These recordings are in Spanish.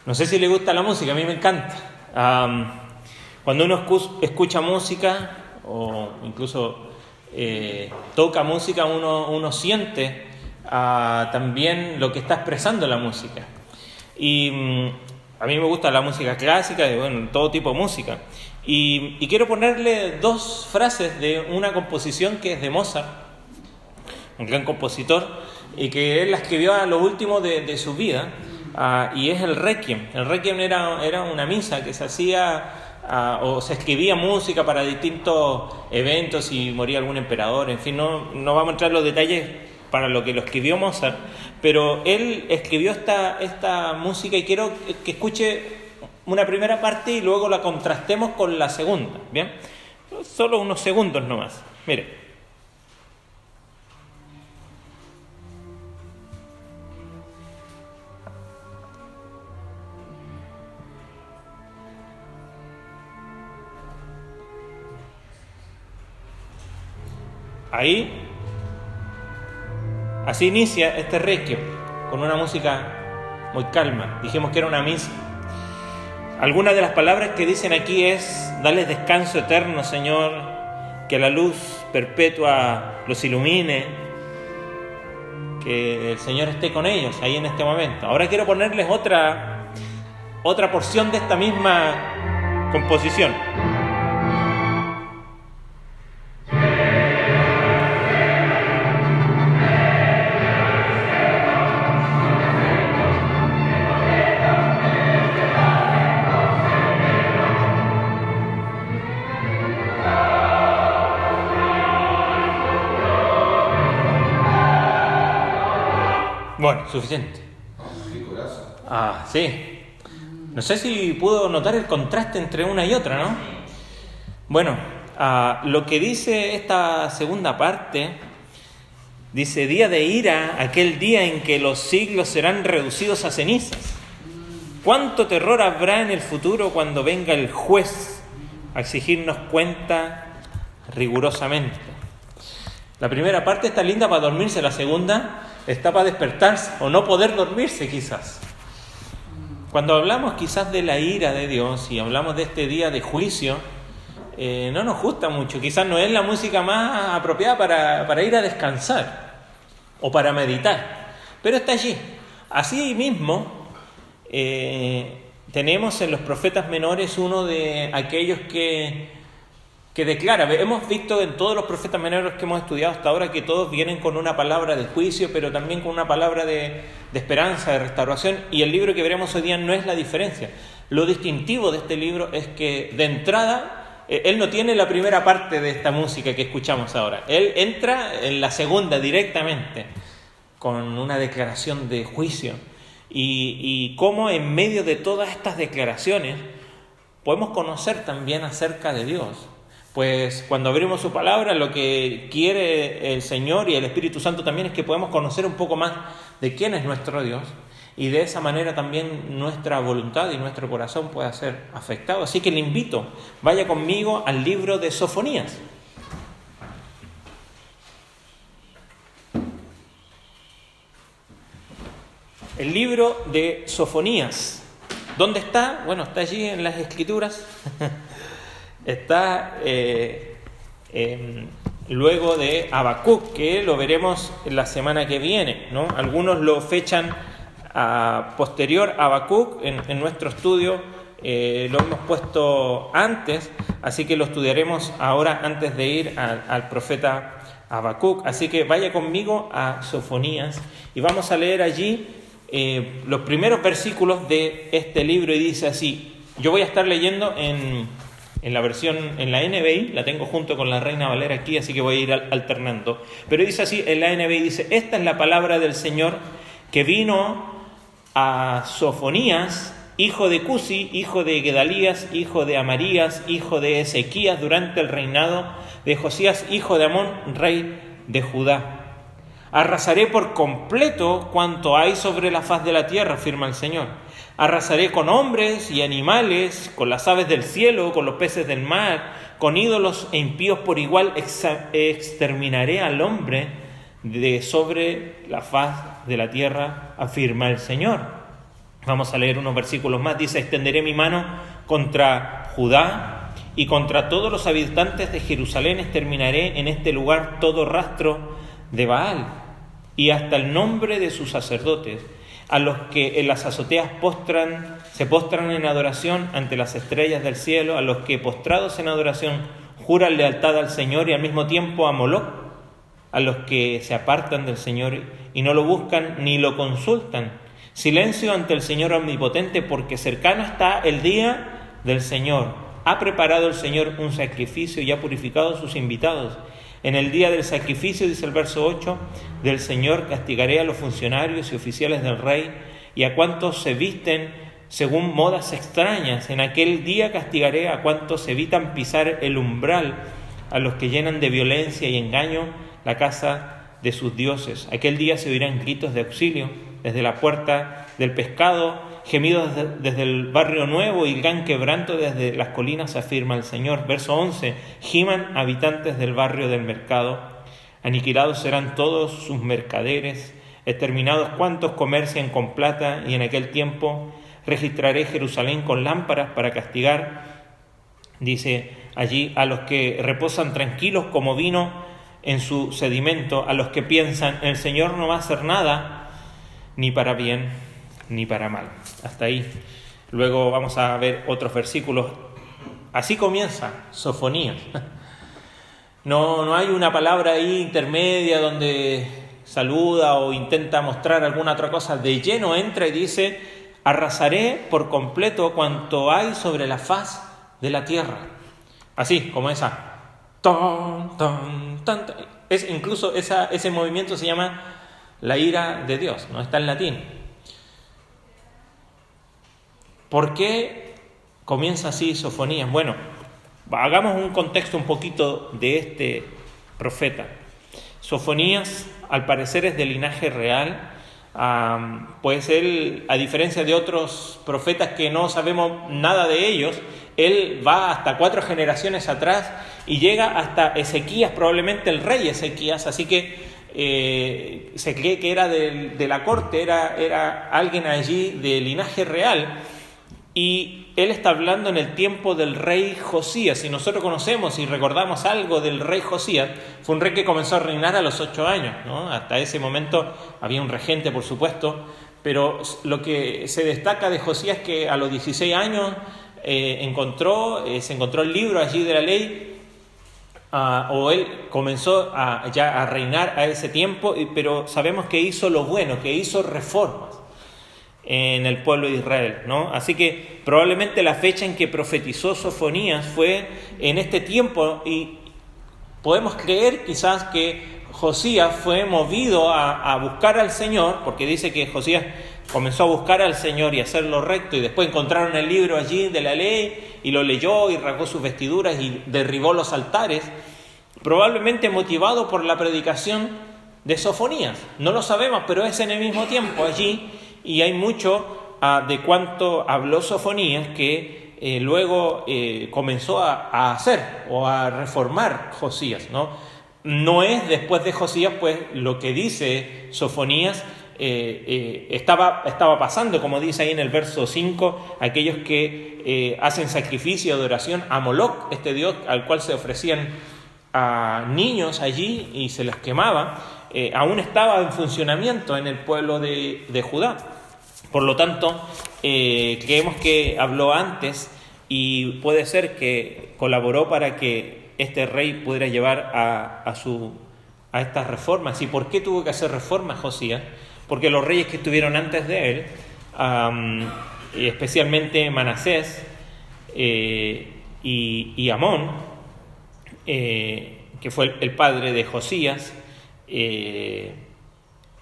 No sé si le gusta la música, a mí me encanta. Cuando uno escucha música o incluso toca música, uno siente también lo que está expresando la música. Y a mí me gusta la música clásica, todo tipo de música. Y quiero ponerle dos frases de una composición que es de Mozart, un gran compositor, y que él la escribió a lo último de su vida, y es el Requiem. El Requiem era una misa que se hacía, o se escribía música para distintos eventos, si moría algún emperador, en fin, no vamos a entrar en los detalles para lo que lo escribió Mozart, pero él escribió esta música y quiero que escuche una primera parte y luego la contrastemos con la segunda, ¿bien? Solo unos segundos nomás, mire. Ahí, así inicia este Requiem, con una música muy calma. Dijimos que era una misa. Algunas de las palabras que dicen aquí es: dales descanso eterno, Señor, que la luz perpetua los ilumine, que el Señor esté con ellos ahí en este momento. Ahora quiero ponerles otra porción de esta misma composición. Bueno, suficiente. Sí. No sé si pudo notar el contraste entre una y otra, ¿no? Bueno, lo que dice esta segunda parte, dice: día de ira, aquel día en que los siglos serán reducidos a cenizas. ¿Cuánto terror habrá en el futuro cuando venga el juez a exigirnos cuenta rigurosamente? La primera parte está linda para dormirse, la segunda está para despertarse o no poder dormirse quizás. Cuando hablamos quizás de la ira de Dios y hablamos de este día de juicio, no nos gusta mucho, quizás no es la música más apropiada para ir a descansar o para meditar, pero está allí. Así mismo tenemos en los profetas menores uno de aquellos que declara. Hemos visto en todos los profetas menores que hemos estudiado hasta ahora que todos vienen con una palabra de juicio, pero también con una palabra de esperanza, de restauración, y el libro que veremos hoy día no es la diferencia. Lo distintivo de este libro es que de entrada él no tiene la primera parte de esta música que escuchamos ahora. Él entra en la segunda directamente con una declaración de juicio, y cómo en medio de todas estas declaraciones podemos conocer también acerca de Dios. Pues cuando abrimos su palabra, lo que quiere el Señor y el Espíritu Santo también es que podamos conocer un poco más de quién es nuestro Dios, y de esa manera también nuestra voluntad y nuestro corazón pueda ser afectado. Así que le invito, vaya conmigo al libro de Sofonías. El libro de Sofonías. ¿Dónde está? Bueno, está allí en las Escrituras. Está luego de Habacuc, que lo veremos la semana que viene, ¿no? Algunos lo fechan posterior a Habacuc. En nuestro estudio lo hemos puesto antes, así que lo estudiaremos ahora antes de ir al profeta Habacuc. Así que vaya conmigo a Sofonías y vamos a leer allí los primeros versículos de este libro, y dice así. Yo voy a estar leyendo en la versión, en la NBI, la tengo junto con la Reina Valera aquí, así que voy a ir alternando. Pero dice así, en la NBI dice: esta es la palabra del Señor que vino a Sofonías, hijo de Cusi, hijo de Gedalías, hijo de Amarías, hijo de Ezequías, durante el reinado de Josías, hijo de Amón, rey de Judá. Arrasaré por completo cuanto hay sobre la faz de la tierra, afirma el Señor. Arrasaré con hombres y animales, con las aves del cielo, con los peces del mar, con ídolos e impíos por igual. Exterminaré al hombre de sobre la faz de la tierra, afirma el Señor. Vamos a leer unos versículos más. Dice: extenderé mi mano contra Judá y contra todos los habitantes de Jerusalén exterminaré en este lugar todo rastro de Baal y hasta el nombre de sus sacerdotes, a los que en las azoteas se postran en adoración ante las estrellas del cielo, a los que postrados en adoración juran lealtad al Señor y al mismo tiempo a Moloc, a los que se apartan del Señor y no lo buscan ni lo consultan. Silencio ante el Señor omnipotente, porque cercano está el día del Señor. Ha preparado el Señor un sacrificio y ha purificado a sus invitados. En el día del sacrificio, dice el verso 8, del Señor castigaré a los funcionarios y oficiales del rey y a cuantos se visten según modas extrañas. En aquel día castigaré a cuantos evitan pisar el umbral, a los que llenan de violencia y engaño la casa de sus dioses. Aquel día se oirán gritos de auxilio desde la puerta del pescado, gemidos desde el barrio nuevo y gran quebranto desde las colinas, afirma el Señor. Verso 11, giman habitantes del barrio del mercado, aniquilados serán todos sus mercaderes, exterminados cuantos comercian con plata, y en aquel tiempo registraré Jerusalén con lámparas para castigar, dice allí, a los que reposan tranquilos como vino en su sedimento, a los que piensan, el Señor no va a hacer nada, ni para bien ni para mal. Hasta ahí. Luego vamos a ver otros versículos. Así comienza Sofonías. No hay una palabra ahí intermedia donde saluda o intenta mostrar alguna otra cosa. De lleno entra y dice: arrasaré por completo cuanto hay sobre la faz de la tierra. Así como esa. Ton, ton, ton. Es incluso ese movimiento se llama la ira de Dios, no está en latín. ¿Por qué comienza así Sofonías? Bueno, hagamos un contexto un poquito de este profeta. Sofonías, al parecer, es de linaje real, pues él, a diferencia de otros profetas que no sabemos nada de ellos, él va hasta 4 generaciones atrás y llega hasta Ezequías, probablemente el rey Ezequías, así que se cree que era de la corte, era alguien allí de linaje real, y él está hablando en el tiempo del rey Josías. Si nosotros conocemos y recordamos algo del rey Josías, fue un rey que comenzó a reinar a los 8 años, ¿no? Hasta ese momento había un regente, por supuesto, pero lo que se destaca de Josías es que a los 16 años se encontró el libro allí de la ley, o él comenzó ya a reinar a ese tiempo, pero sabemos que hizo lo bueno, que hizo reformas en el pueblo de Israel, ¿no? Así que probablemente la fecha en que profetizó Sofonías fue en este tiempo, y podemos creer quizás que Josías fue movido a buscar al Señor, porque dice que Josías comenzó a buscar al Señor y a hacer lo recto, y después encontraron el libro allí de la ley y lo leyó y rasgó sus vestiduras y derribó los altares, probablemente motivado por la predicación de Sofonías. No lo sabemos, pero es en el mismo tiempo allí, y hay mucho de cuánto habló Sofonías que luego comenzó a hacer o a reformar Josías, ¿no? No es después de Josías, pues lo que dice Sofonías estaba pasando, como dice ahí en el verso 5, aquellos que hacen sacrificio y adoración a Moloc, este dios al cual se ofrecían a niños allí y se les quemaba, aún estaba en funcionamiento en el pueblo de Judá. Por lo tanto, creemos que habló antes y puede ser que colaboró para que este rey pudiera llevar a estas reformas. ¿Y por qué tuvo que hacer reformas Josías? Porque los reyes que estuvieron antes de él, especialmente Manasés y Amón, que fue el padre de Josías,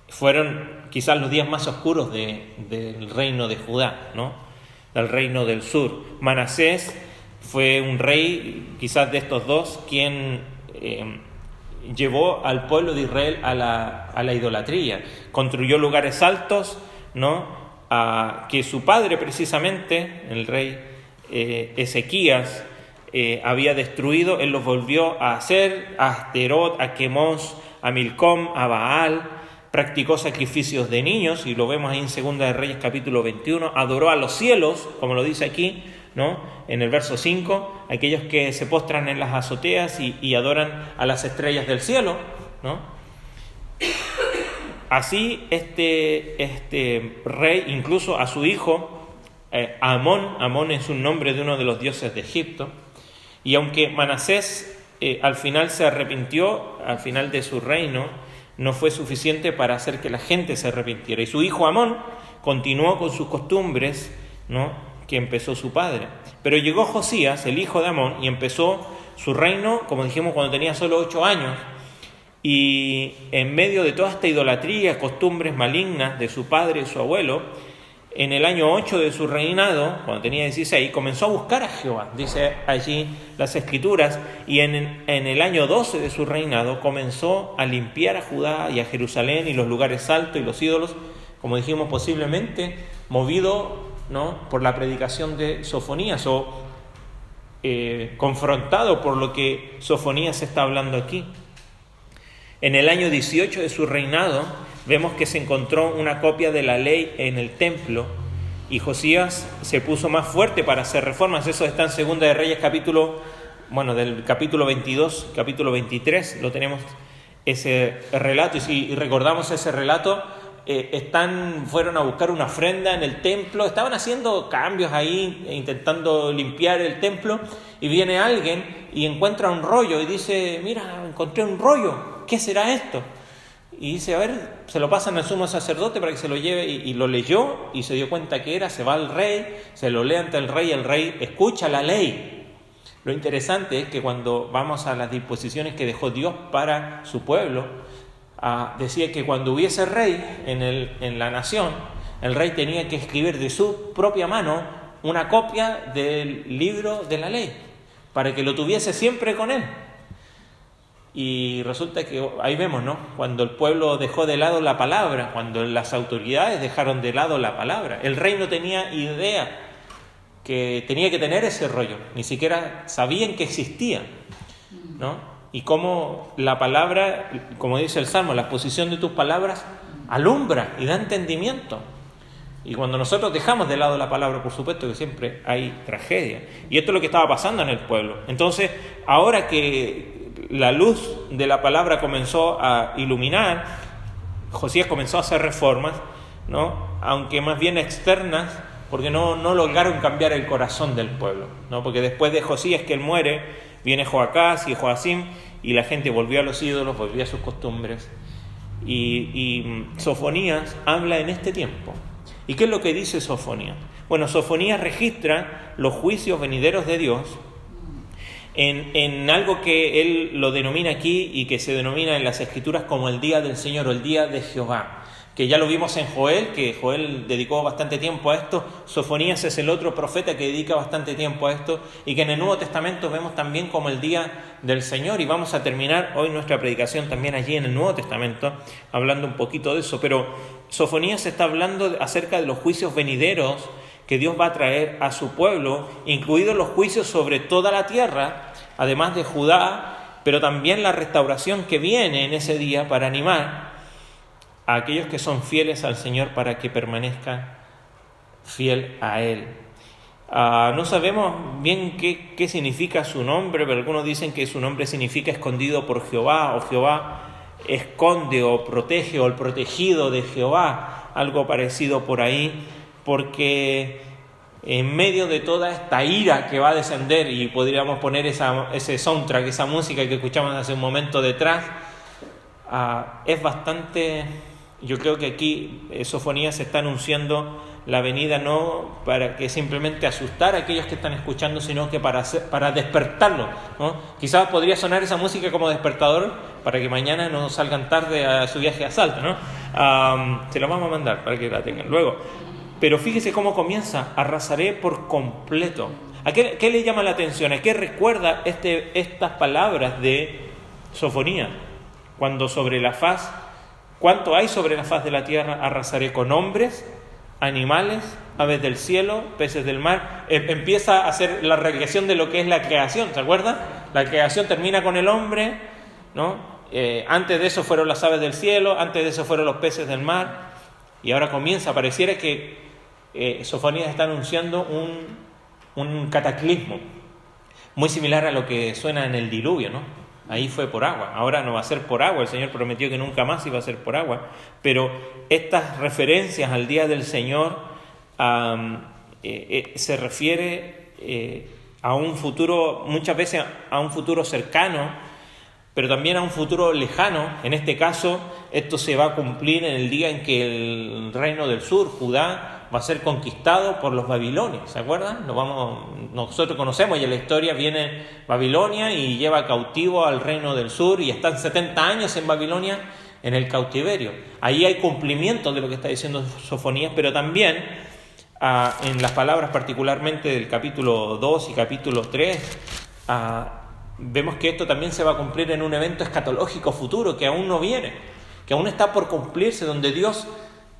fueron quizás los días más oscuros del reino de Judá, ¿no? Del reino del sur. Manasés fue un rey, quizás de estos dos, quien llevó al pueblo de Israel a la idolatría. Construyó lugares altos, ¿no? Que su padre, precisamente, el rey Ezequías, había destruido. Él los volvió a hacer, a Asterot, a Quemos, a Milcom, a Baal. practicó sacrificios de niños, y lo vemos ahí en 2 de Reyes capítulo 21, adoró a los cielos, como lo dice aquí, ¿no? En el verso 5, aquellos que se postran en las azoteas y adoran a las estrellas del cielo, ¿no? Así este rey, incluso a su hijo, Amón es un nombre de uno de los dioses de Egipto, y aunque Manasés al final se arrepintió, al final de su reino, no fue suficiente para hacer que la gente se arrepintiera. Y su hijo Amón continuó con sus costumbres, ¿no?, que empezó su padre. Pero llegó Josías, el hijo de Amón, y empezó su reino, como dijimos, cuando tenía solo 8 años. Y en medio de toda esta idolatría, costumbres malignas de su padre y su abuelo, en el año 8 de su reinado, cuando tenía 16, comenzó a buscar a Jehová, dice allí las Escrituras, y en el año 12 de su reinado comenzó a limpiar a Judá y a Jerusalén y los lugares altos y los ídolos, como dijimos, posiblemente movido, ¿no?, por la predicación de Sofonías, o confrontado por lo que Sofonías está hablando aquí. En el año 18 de su reinado vemos que se encontró una copia de la ley en el templo, y Josías se puso más fuerte para hacer reformas. Eso está en 2 de Reyes del capítulo 22, capítulo 23, lo tenemos ese relato. Y si recordamos ese relato, fueron a buscar una ofrenda en el templo, estaban haciendo cambios ahí, intentando limpiar el templo, y viene alguien y encuentra un rollo y dice: mira, encontré un rollo, ¿qué será esto? Y dice: a ver, se lo pasan al sumo sacerdote para que se lo lleve, y lo leyó y se dio cuenta que era, se va al rey, se lo lee ante el rey escucha la ley. Lo interesante es que cuando vamos a las disposiciones que dejó Dios para su pueblo, decía que cuando hubiese rey en la nación, el rey tenía que escribir de su propia mano una copia del libro de la ley, para que lo tuviese siempre con él. Y resulta que ahí vemos, ¿no?, cuando el pueblo dejó de lado la palabra, cuando las autoridades dejaron de lado la palabra, el rey no tenía idea que tenía que tener ese rollo, ni siquiera sabían que existía, ¿no? Y cómo la palabra, como dice el Salmo, la exposición de tus palabras alumbra y da entendimiento. Y cuando nosotros dejamos de lado la palabra, por supuesto que siempre hay tragedia. Y esto es lo que estaba pasando en el pueblo. Entonces, ahora que la luz de la palabra comenzó a iluminar, Josías comenzó a hacer reformas, ¿no?, aunque más bien externas, porque no lograron cambiar el corazón del pueblo, ¿no? Porque después de Josías, que él muere, viene Joacás y Joacim, y la gente volvió a los ídolos, volvió a sus costumbres. Y Sofonías habla en este tiempo. ¿Y qué es lo que dice Sofonías? Bueno, Sofonías registra los juicios venideros de Dios en algo que él lo denomina aquí, y que se denomina en las Escrituras como el día del Señor, o el día de Jehová, que ya lo vimos en Joel, que Joel dedicó bastante tiempo a esto. Sofonías es el otro profeta que dedica bastante tiempo a esto, y que en el Nuevo Testamento vemos también como el día del Señor, y vamos a terminar hoy nuestra predicación también allí en el Nuevo Testamento, hablando un poquito de eso. Pero Sofonías está hablando acerca de los juicios venideros que Dios va a traer a su pueblo, incluidos los juicios sobre toda la tierra, además de Judá, pero también la restauración que viene en ese día para animar a aquellos que son fieles al Señor, para que permanezcan fiel a Él. No sabemos bien qué significa su nombre, pero algunos dicen que su nombre significa escondido por Jehová, o Jehová esconde o protege, o el protegido de Jehová, algo parecido por ahí, porque en medio de toda esta ira que va a descender, y podríamos poner ese soundtrack, esa música que escuchamos hace un momento detrás, es bastante... Yo creo que aquí Sofonías está anunciando la venida, no para que simplemente asustar a aquellos que están escuchando, sino que para despertarlos, ¿no? Quizás podría sonar esa música como despertador para que mañana no salgan tarde a su viaje a Salta, ¿no? Se lo vamos a mandar para que la tengan luego. Pero fíjese cómo comienza: arrasaré por completo. ¿A qué le llama la atención? ¿A qué recuerda estas palabras de Sofonías? Cuando sobre la faz... ¿Cuánto hay sobre la faz de la tierra? Arrasaré con hombres, animales, aves del cielo, peces del mar. Empieza a hacer la regresión de lo que es la creación, ¿se acuerdan? La creación termina con el hombre, ¿no? antes de eso fueron las aves del cielo, antes de eso fueron los peces del mar, y ahora pareciera que Sofonías está anunciando un cataclismo, muy similar a lo que suena en el diluvio, ¿no? Ahí fue por agua, ahora no va a ser por agua, el Señor prometió que nunca más iba a ser por agua, pero estas referencias al día del Señor se refiere a un futuro, muchas veces a un futuro cercano, pero también a un futuro lejano. En este caso, esto se va a cumplir en el día en que el reino del sur, Judá, va a ser conquistado por los babilonios, ¿se acuerdan? Nosotros conocemos ya la historia, viene Babilonia y lleva cautivo al reino del sur y están 70 años en Babilonia en el cautiverio. Ahí hay cumplimiento de lo que está diciendo Sofonías, pero también en las palabras particularmente del capítulo 2 y capítulo 3, vemos que esto también se va a cumplir en un evento escatológico futuro que aún no viene, que aún está por cumplirse, donde Dios,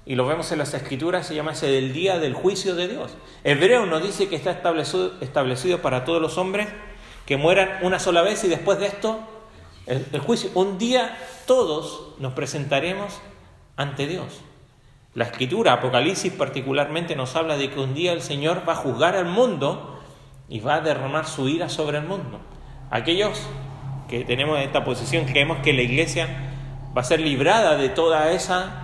y lo vemos en las Escrituras, se llama ese del día del juicio de Dios. Hebreo nos dice que está establecido para todos los hombres que mueran una sola vez y después de esto el juicio. Un día todos nos presentaremos ante Dios. La Escritura, Apocalipsis particularmente, nos habla de que un día el Señor va a juzgar al mundo y va a derramar su ira sobre el mundo. Aquellos que tenemos esta posición creemos que la iglesia va a ser librada de toda esa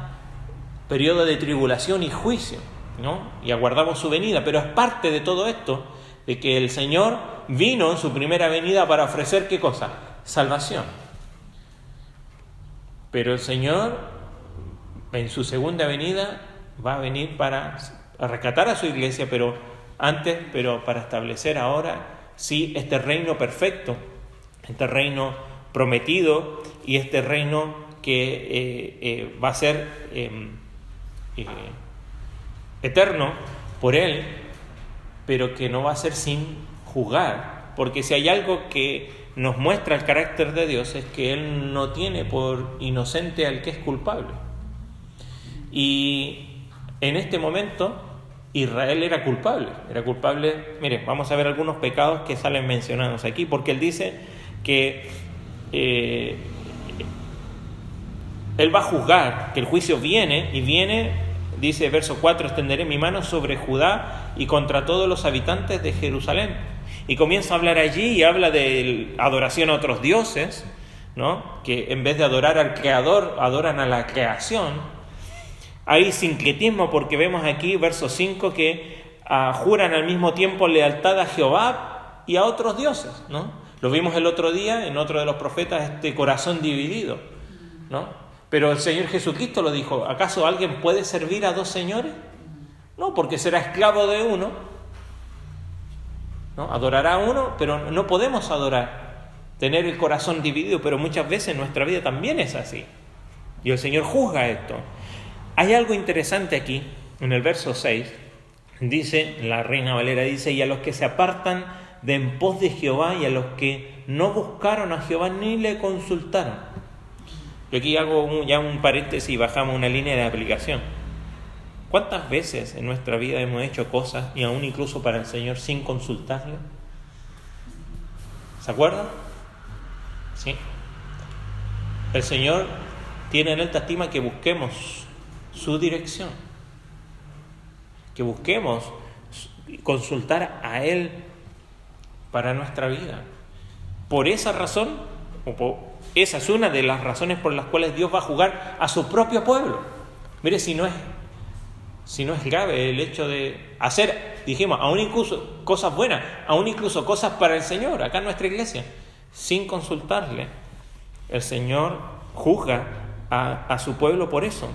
periodo de tribulación y juicio, ¿no? Y aguardamos su venida, pero es parte de todo esto, de que el Señor vino en su primera venida para ofrecer ¿qué cosa? Salvación. Pero el Señor en su segunda venida va a venir para rescatar a su iglesia, pero para establecer ahora sí este reino perfecto, este reino prometido y este reino que va a ser eterno por Él, pero que no va a ser sin juzgar, porque si hay algo que nos muestra el carácter de Dios es que Él no tiene por inocente al que es culpable. Y en este momento Israel era culpable. Mire, vamos a ver algunos pecados que salen mencionados aquí, porque Él dice que Él va a juzgar, que el juicio viene, dice verso 4, extenderé mi mano sobre Judá y contra todos los habitantes de Jerusalén. Y comienza a hablar allí y habla de adoración a otros dioses, ¿no? Que en vez de adorar al Creador, adoran a la creación. Hay sincretismo porque vemos aquí, verso 5, que juran al mismo tiempo lealtad a Jehová y a otros dioses, ¿no? Lo vimos el otro día en otro de los profetas, este corazón dividido, ¿no? Pero el Señor Jesucristo lo dijo, ¿acaso alguien puede servir a dos señores? No, porque será esclavo de uno, ¿no? Adorará a uno, pero no podemos tener el corazón dividido, pero muchas veces en nuestra vida también es así. Y el Señor juzga esto. Hay algo interesante aquí, en el verso 6, dice, la Reina Valera dice, y a los que se apartan de en pos de Jehová y a los que no buscaron a Jehová ni le consultaron. Yo aquí hago ya un paréntesis y bajamos una línea de aplicación. ¿Cuántas veces en nuestra vida hemos hecho cosas, y aún incluso para el Señor, sin consultarle? ¿Se acuerdan? Sí. El Señor tiene en alta estima que busquemos su dirección, que busquemos consultar a Él para nuestra vida. Por esa razón, esa es una de las razones por las cuales Dios va a juzgar a su propio pueblo. Mire, si no es grave el hecho de hacer, dijimos, aún incluso cosas buenas, aún incluso cosas para el Señor, acá en nuestra iglesia, sin consultarle, el Señor juzga a su pueblo por eso.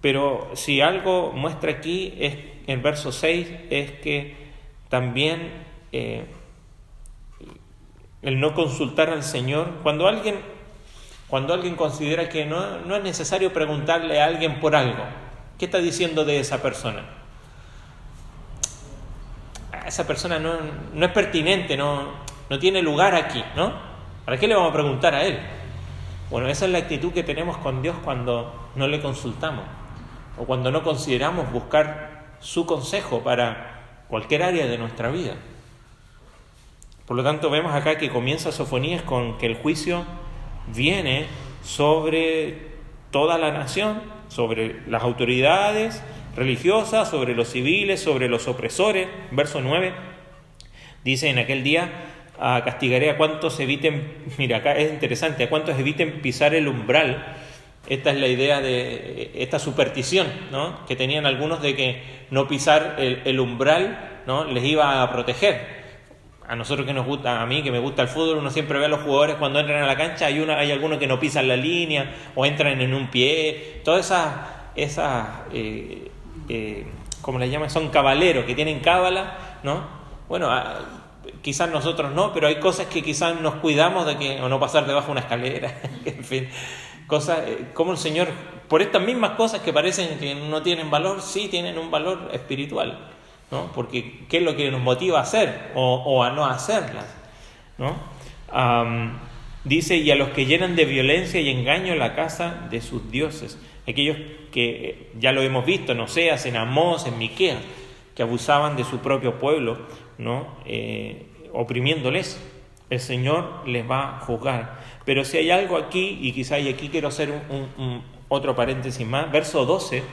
Pero si algo muestra aquí, es el verso 6, es que también el no consultar al Señor, cuando alguien considera que no es necesario preguntarle a alguien por algo, ¿qué está diciendo de esa persona? Esa persona no es pertinente, no tiene lugar aquí, ¿no? ¿Para qué le vamos a preguntar a Él? Bueno, esa es la actitud que tenemos con Dios cuando no le consultamos, o cuando no consideramos buscar su consejo para cualquier área de nuestra vida. Por lo tanto, vemos acá que comienza Sofonías con que el juicio viene sobre toda la nación, sobre las autoridades religiosas, sobre los civiles, sobre los opresores. Verso 9 dice: en aquel día castigaré a cuantos eviten, mira, acá es interesante, a cuantos eviten pisar el umbral. Esta es la idea de esta superstición, ¿no?, que tenían algunos de que no pisar el umbral, ¿no?, les iba a proteger. A nosotros que nos gusta, a mí que me gusta el fútbol, uno siempre ve a los jugadores cuando entran a la cancha, hay algunos que no pisan la línea o entran en un pie. Todas esas ¿cómo le llaman? Son cabaleros, que tienen cábala, ¿no? Bueno, quizás nosotros no, pero hay cosas que quizás nos cuidamos de que, o no pasar debajo de una escalera, en fin, cosas como el Señor, por estas mismas cosas que parecen que no tienen valor, sí tienen un valor espiritual, ¿no? Porque ¿qué es lo que nos motiva a hacer o a no hacerlas, ¿no? Dice: y a los que llenan de violencia y engaño la casa de sus dioses. Aquellos que ya lo hemos visto en Oseas, en Amós, en Miqueas, que abusaban de su propio pueblo, ¿no? Oprimiéndoles. El Señor les va a juzgar. Pero si hay algo aquí, y quizá y aquí quiero hacer otro paréntesis más, verso 12,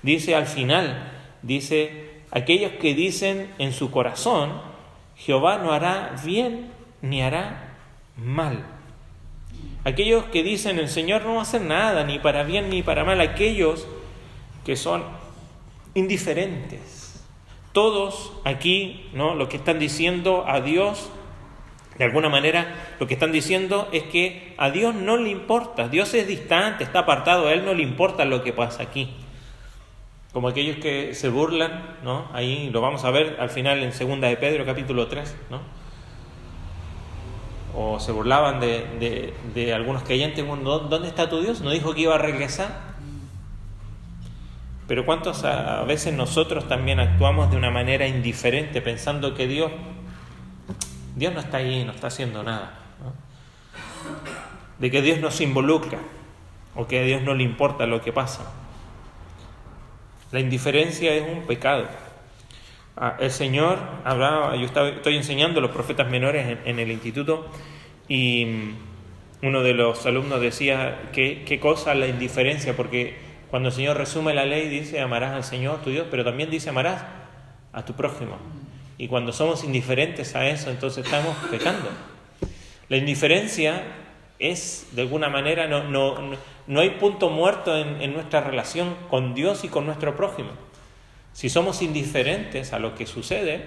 dice al final, dice: aquellos que dicen en su corazón, Jehová no hará bien ni hará mal. Aquellos que dicen, el Señor no va a hacer nada, ni para bien ni para mal. Aquellos que son indiferentes. Todos aquí, ¿no?, lo que están diciendo a Dios, de alguna manera, lo que están diciendo es que a Dios no le importa. Dios es distante, está apartado, a Él no le importa lo que pasa aquí. Como aquellos que se burlan, ¿no? Ahí lo vamos a ver al final en 2 de Pedro, capítulo 3, ¿no? O se burlaban de algunos creyentes. ¿Dónde está tu Dios? ¿No dijo que iba a regresar? Pero ¿cuántos a veces nosotros también actuamos de una manera indiferente, pensando que Dios no está ahí, no está haciendo nada, ¿no? De que Dios no se involucra, o que a Dios no le importa lo que pasa. La indiferencia es un pecado. El Señor hablaba, estoy enseñando a los profetas menores en el instituto, y uno de los alumnos decía qué cosa la indiferencia, porque cuando el Señor resume la ley dice: amarás al Señor tu Dios, pero también dice: amarás a tu prójimo. Y cuando somos indiferentes a eso, entonces estamos pecando. La indiferencia es, de alguna manera, no hay punto muerto en nuestra relación con Dios y con nuestro prójimo. Si somos indiferentes a lo que sucede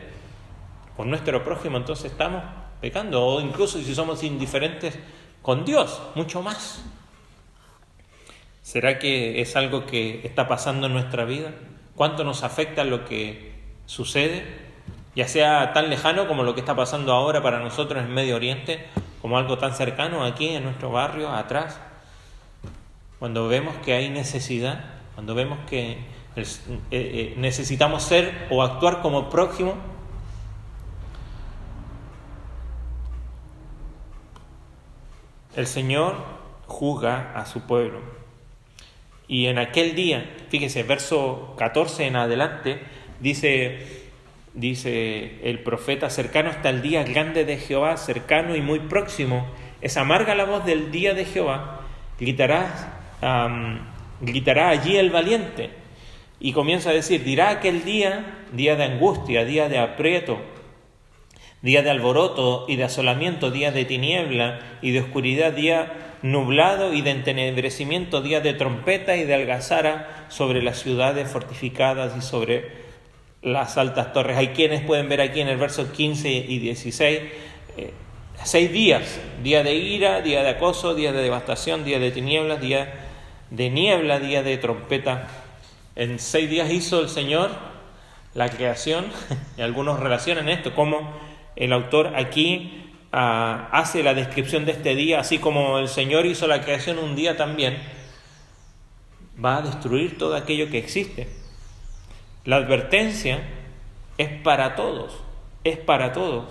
con nuestro prójimo, entonces estamos pecando. O incluso si somos indiferentes con Dios, mucho más. ¿Será que es algo que está pasando en nuestra vida? ¿Cuánto nos afecta lo que sucede? Ya sea tan lejano como lo que está pasando ahora para nosotros en Medio Oriente, como algo tan cercano aquí en nuestro barrio, atrás. Cuando vemos que hay necesidad, cuando vemos que necesitamos ser o actuar como prójimo, el Señor juzga a su pueblo. Y en aquel día, fíjese, verso 14 en adelante, dice el profeta: cercano está el día grande de Jehová, cercano y muy próximo. Es amarga la voz del día de Jehová, gritará allí el valiente. Y comienza a decir: dirá aquel día de angustia, día de aprieto, día de alboroto y de asolamiento, día de tiniebla y de oscuridad, día nublado y de entenebrecimiento, día de trompeta y de algazara sobre las ciudades fortificadas y sobre las altas torres. Hay quienes pueden ver aquí en el verso 15 y 16, 6 días: día de ira, día de acoso, día de devastación, día de tinieblas, día de niebla, día de trompeta. En 6 días hizo el Señor la creación, y algunos relacionan esto, como el autor aquí hace la descripción de este día, así como el Señor hizo la creación un día también, va a destruir todo aquello que existe. La advertencia es para todos, es para todos.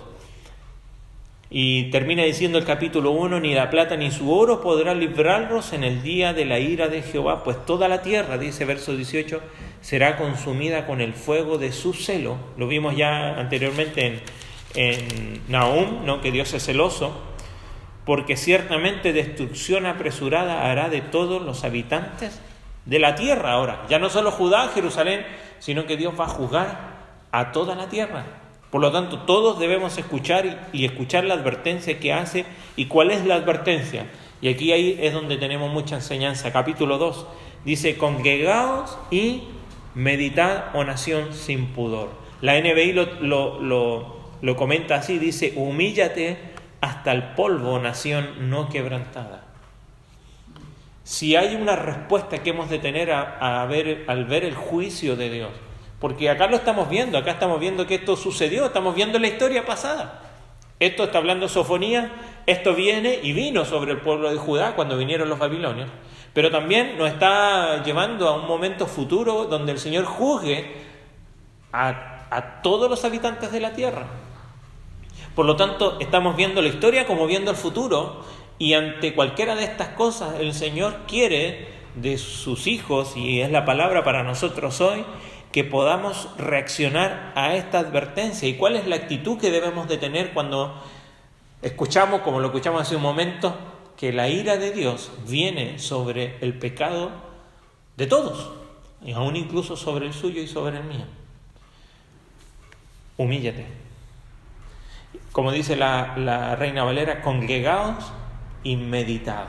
Y termina diciendo el capítulo 1: ni la plata ni su oro podrá librarlos en el día de la ira de Jehová, pues toda la tierra, dice verso 18, será consumida con el fuego de su celo. Lo vimos ya anteriormente en Nahum, ¿no?, que Dios es celoso. porque ciertamente destrucción apresurada hará de todos los habitantes de la tierra. Ahora, ya no solo Judá, Jerusalén, sino que Dios va a juzgar a toda la tierra. Por lo tanto, todos debemos escuchar y escuchar la advertencia que hace. ¿Y cuál es la advertencia? Y aquí ahí es donde tenemos mucha enseñanza. Capítulo 2 dice: congregaos y meditad, oh nación sin pudor. La NBI lo comenta así, dice: humíllate hasta el polvo, nación no quebrantada. Si hay una respuesta que hemos de tener al ver el juicio de Dios, porque acá lo estamos viendo, acá estamos viendo que esto sucedió, estamos viendo la historia pasada. Esto está hablando Sofonías, esto viene y vino sobre el pueblo de Judá cuando vinieron los babilonios, pero también nos está llevando a un momento futuro donde el Señor juzgue a todos los habitantes de la tierra. Por lo tanto, estamos viendo la historia como viendo el futuro, y ante cualquiera de estas cosas el Señor quiere de sus hijos, y es la palabra para nosotros hoy, que podamos reaccionar a esta advertencia. ¿Y cuál es la actitud que debemos de tener cuando escuchamos, como lo escuchamos hace un momento, que la ira de Dios viene sobre el pecado de todos, y aún incluso sobre el suyo y sobre el mío? Humíllate. Como dice la Reina Valera, congregaos y meditad.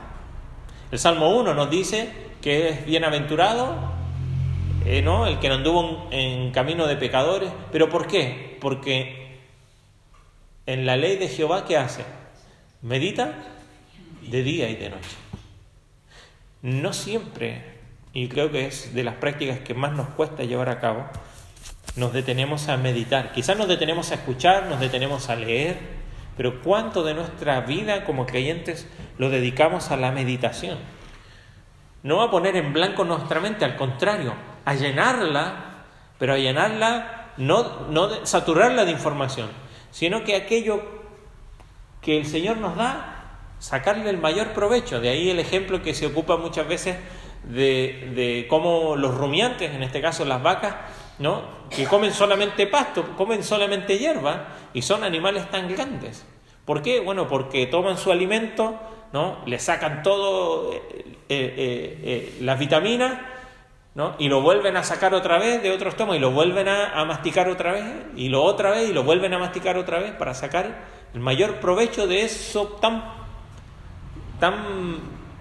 El Salmo 1 nos dice que es bienaventurado, ¿no?, el que no anduvo en camino de pecadores. ¿Pero por qué? Porque en la ley de Jehová, ¿qué hace? Medita de día y de noche. No siempre, y creo que es de las prácticas que más nos cuesta llevar a cabo, nos detenemos a meditar. Quizás nos detenemos a escuchar, nos detenemos a leer, pero ¿cuánto de nuestra vida como creyentes lo dedicamos a la meditación? No a poner en blanco nuestra mente, al contrario, a llenarla, pero a llenarla, no de saturarla de información, sino que aquello que el Señor nos da, sacarle el mayor provecho. De ahí el ejemplo que se ocupa muchas veces de cómo los rumiantes, en este caso las vacas, ¿no?, que comen solamente pasto, comen solamente hierba, y son animales tan grandes. ¿Por qué? Bueno, porque toman su alimento, ¿no?, le sacan todo las vitaminas, ¿no?, y lo vuelven a sacar otra vez de otro estómago, y lo vuelven a masticar otra vez, y lo vuelven a masticar otra vez, para sacar el mayor provecho de eso tan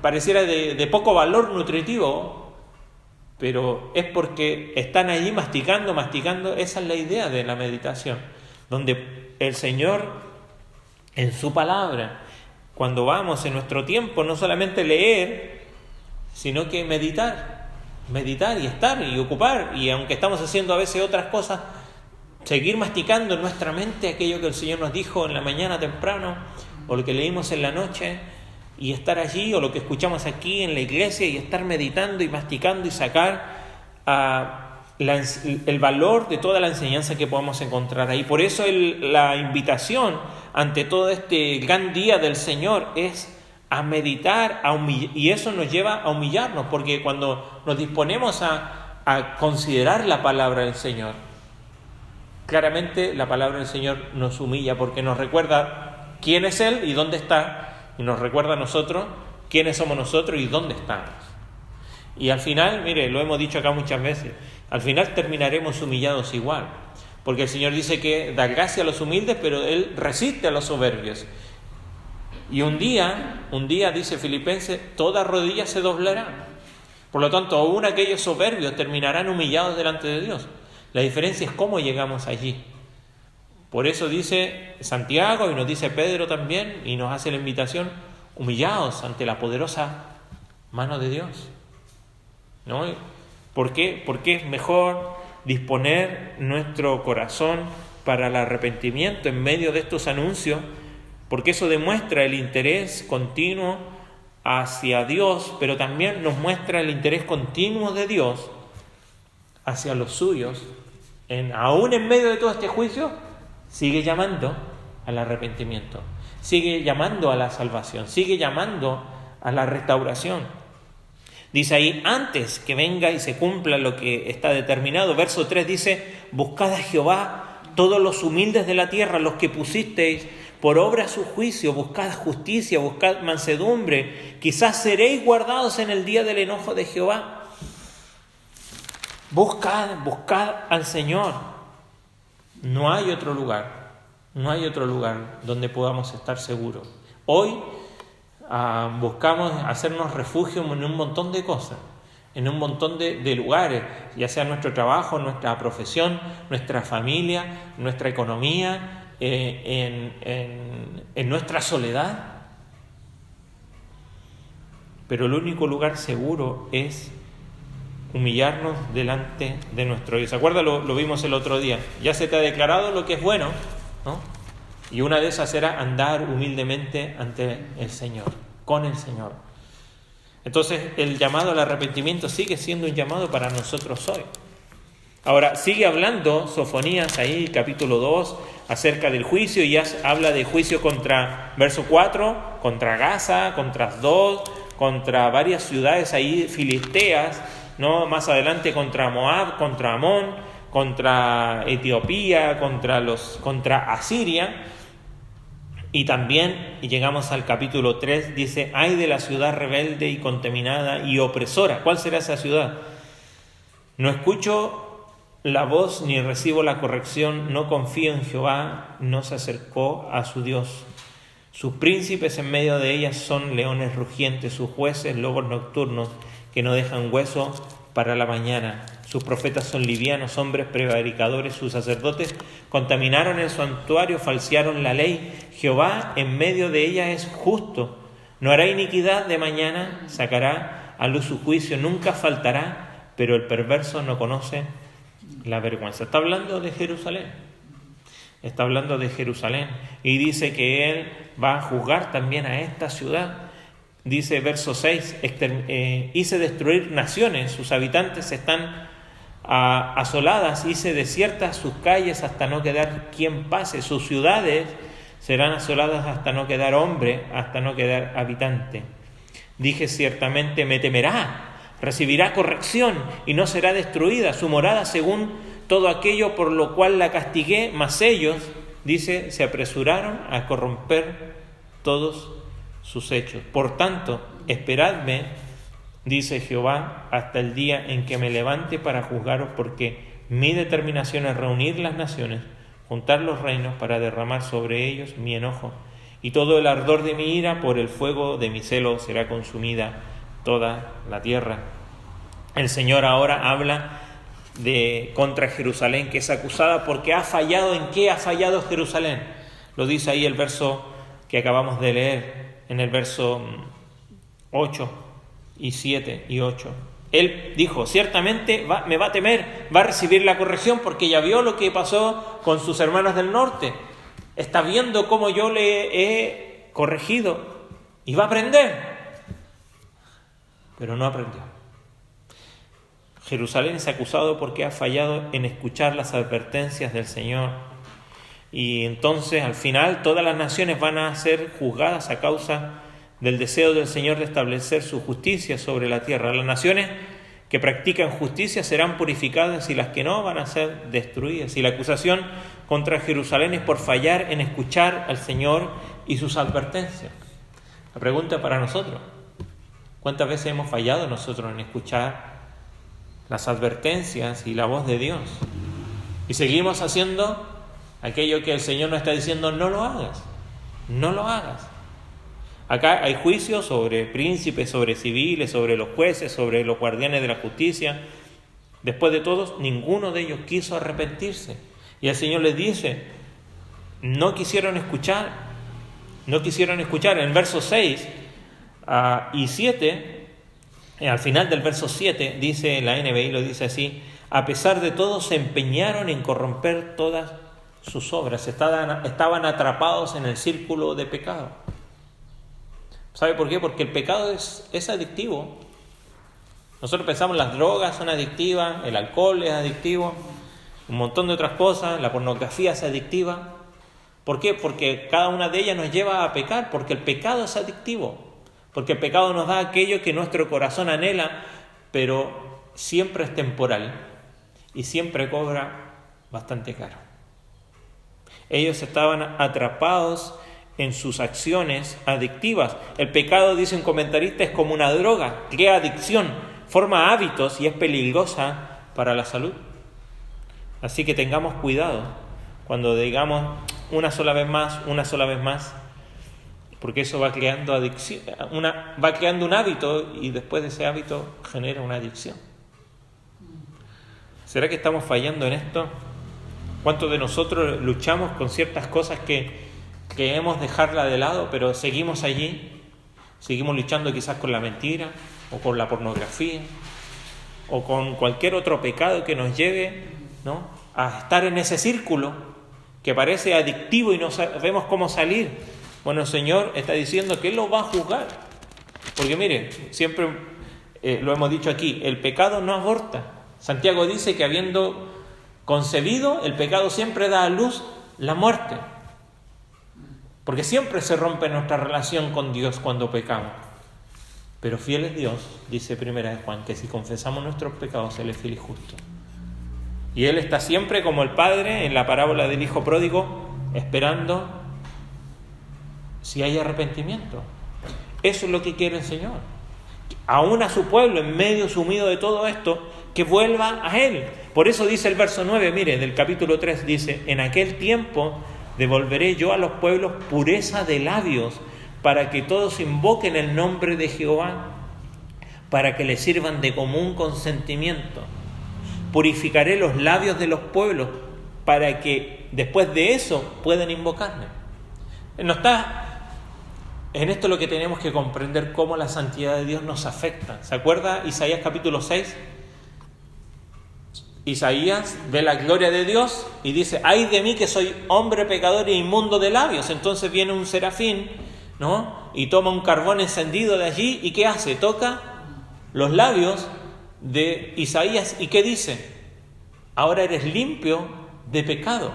pareciera de poco valor nutritivo, pero es porque están allí masticando. Esa es la idea de la meditación, donde el Señor, en su palabra, cuando vamos en nuestro tiempo, no solamente leer, sino que meditar y estar y ocupar, y aunque estamos haciendo a veces otras cosas, seguir masticando en nuestra mente aquello que el Señor nos dijo en la mañana temprano, o lo que leímos en la noche, y estar allí, o lo que escuchamos aquí en la iglesia, y estar meditando y masticando y sacar el valor de toda la enseñanza que podamos encontrar ahí. Por eso la invitación ante todo este gran día del Señor es a meditar, y eso nos lleva a humillarnos, porque cuando nos disponemos a considerar la palabra del Señor, claramente la palabra del Señor nos humilla, porque nos recuerda quién es Él y dónde está, y nos recuerda a nosotros quiénes somos nosotros y dónde estamos. Y al final, mire, lo hemos dicho acá muchas veces, al final terminaremos humillados igual, porque el Señor dice que da gracia a los humildes, pero Él resiste a los soberbios. Y un día, dice Filipenses, toda rodilla se doblará. Por lo tanto, aún aquellos soberbios terminarán humillados delante de Dios. La diferencia es cómo llegamos allí. Por eso dice Santiago, y nos dice Pedro también, y nos hace la invitación: humillados ante la poderosa mano de Dios, ¿no? ¿Por qué? Porque es mejor disponer nuestro corazón para el arrepentimiento en medio de estos anuncios, porque eso demuestra el interés continuo hacia Dios, pero también nos muestra el interés continuo de Dios hacia los suyos. Aún en medio de todo este juicio, sigue llamando al arrepentimiento, sigue llamando a la salvación, sigue llamando a la restauración. Dice ahí: antes que venga y se cumpla lo que está determinado. Verso 3 dice: buscad a Jehová todos los humildes de la tierra, los que pusisteis por obra su juicio, buscad justicia, buscad mansedumbre, quizás seréis guardados en el día del enojo de Jehová. Buscad al Señor. No hay otro lugar donde podamos estar seguros. Hoy buscamos hacernos refugio en un montón de cosas, en un montón de lugares, ya sea nuestro trabajo, nuestra profesión, nuestra familia, nuestra economía, en nuestra soledad. Pero el único lugar seguro es humillarnos delante de nuestro Dios. ¿Se acuerdan? Lo vimos el otro día. Ya se te ha declarado lo que es bueno, ¿no? Y una de esas era andar humildemente ante el Señor, con el Señor. Entonces el llamado al arrepentimiento sigue siendo un llamado para nosotros hoy. Ahora sigue hablando Sofonías ahí, capítulo 2, acerca del juicio, y ya habla de juicio contra, verso 4, contra Gaza, contra Asdod, contra varias ciudades ahí filisteas, ¿no? Más adelante contra Moab, contra Amón, contra Etiopía, contra Asiria. Y también, y llegamos al capítulo 3, dice: ay de la ciudad rebelde y contaminada y opresora. ¿Cuál será esa ciudad? No escucho la voz ni recibo la corrección, no confío en Jehová, no se acercó a su Dios. Sus príncipes en medio de ellas son leones rugientes, sus jueces lobos nocturnos que no dejan hueso para la mañana. Sus profetas son livianos, hombres prevaricadores, sus sacerdotes contaminaron el santuario, falsearon la ley. Jehová en medio de ella es justo, no hará iniquidad de mañana, sacará a luz su juicio, nunca faltará, pero el perverso no conoce la vergüenza. Está hablando de Jerusalén. Está hablando de Jerusalén y dice que Él va a juzgar también a esta ciudad. Dice verso 6, hice destruir naciones, sus habitantes están asoladas, hice desiertas sus calles hasta no quedar quien pase, sus ciudades serán asoladas hasta no quedar hombre, hasta no quedar habitante. Dije ciertamente me temerá, recibirá corrección y no será destruida, su morada según todo aquello por lo cual la castigué, mas ellos, dice, se apresuraron a corromper todos sus hechos. Por tanto, esperadme, dice Jehová, hasta el día en que me levante para juzgaros, porque mi determinación es reunir las naciones, juntar los reinos para derramar sobre ellos mi enojo, y todo el ardor de mi ira por el fuego de mi celo será consumida toda la tierra. El Señor ahora habla contra Jerusalén, que es acusada porque ha fallado. ¿En qué ha fallado Jerusalén? Lo dice ahí el verso que acabamos de leer, en el verso 8 y 7 y 8. Él dijo, ciertamente me va a temer, va a recibir la corrección porque ya vio lo que pasó con sus hermanos del norte. Está viendo cómo yo le he corregido y va a aprender. Pero no aprendió. Jerusalén es acusado porque ha fallado en escuchar las advertencias del Señor. Y entonces al final todas las naciones van a ser juzgadas a causa del deseo del Señor de establecer su justicia sobre la tierra. Las naciones que practican justicia serán purificadas y las que no van a ser destruidas. Y la acusación contra Jerusalén es por fallar en escuchar al Señor y sus advertencias. La pregunta para nosotros: ¿cuántas veces hemos fallado nosotros en escuchar las advertencias y la voz de Dios? Y seguimos haciendo aquello que el Señor nos está diciendo: no lo hagas, no lo hagas. Acá hay juicios sobre príncipes, sobre civiles, sobre los jueces, sobre los guardianes de la justicia. Después de todos, ninguno de ellos quiso arrepentirse. Y el Señor les dice, no quisieron escuchar. En el verso 6 y 7, al final del verso 7, dice la NBI, lo dice así: a pesar de todo se empeñaron en corromper todas sus obras. Estaban atrapados en el círculo de pecado. ¿Sabe por qué? Porque el pecado es adictivo. Nosotros pensamos las drogas son adictivas, el alcohol es adictivo, un montón de otras cosas, la pornografía es adictiva. ¿Por qué? Porque cada una de ellas nos lleva a pecar, porque el pecado es adictivo, porque el pecado nos da aquello que nuestro corazón anhela, pero siempre es temporal y siempre cobra bastante caro. Ellos estaban atrapados en sus acciones adictivas. El pecado, dice un comentarista, es como una droga, crea adicción, forma hábitos y es peligrosa para la salud. Así que tengamos cuidado cuando digamos una sola vez más, porque eso va creando adicción, va creando un hábito y después de ese hábito genera una adicción. ¿Será que estamos fallando en esto? ¿Cuántos de nosotros luchamos con ciertas cosas que queremos dejarla de lado, pero seguimos allí? Seguimos luchando quizás con la mentira, o con la pornografía, o con cualquier otro pecado que nos lleve, ¿no?, a estar en ese círculo que parece adictivo y no sabemos cómo salir. Bueno, el Señor está diciendo que Él lo va a juzgar. Porque mire, siempre lo hemos dicho aquí, el pecado no aborta. Santiago dice que habiendo concebido, el pecado siempre da a luz la muerte. Porque siempre se rompe nuestra relación con Dios cuando pecamos. Pero fiel es Dios, dice 1 Juan, que si confesamos nuestros pecados, Él es fiel y justo. Y Él está siempre como el Padre en la parábola del Hijo Pródigo, esperando si hay arrepentimiento. Eso es lo que quiere el Señor. Aún a su pueblo, en medio sumido de todo esto, que vuelva a Él. Por eso dice el verso 9, mire, del capítulo 3, dice: en aquel tiempo devolveré yo a los pueblos pureza de labios, para que todos invoquen el nombre de Jehová, para que le sirvan de común consentimiento. Purificaré los labios de los pueblos, para que después de eso puedan invocarme. No está en esto lo que tenemos que comprender, cómo la santidad de Dios nos afecta. ¿Se acuerda Isaías capítulo 6? Isaías ve la gloria de Dios y dice: ay de mí que soy hombre pecador e inmundo de labios. Entonces viene un serafín, ¿no?, y toma un carbón encendido de allí, ¿y qué hace? Toca los labios de Isaías, ¿y qué dice? Ahora eres limpio de pecado.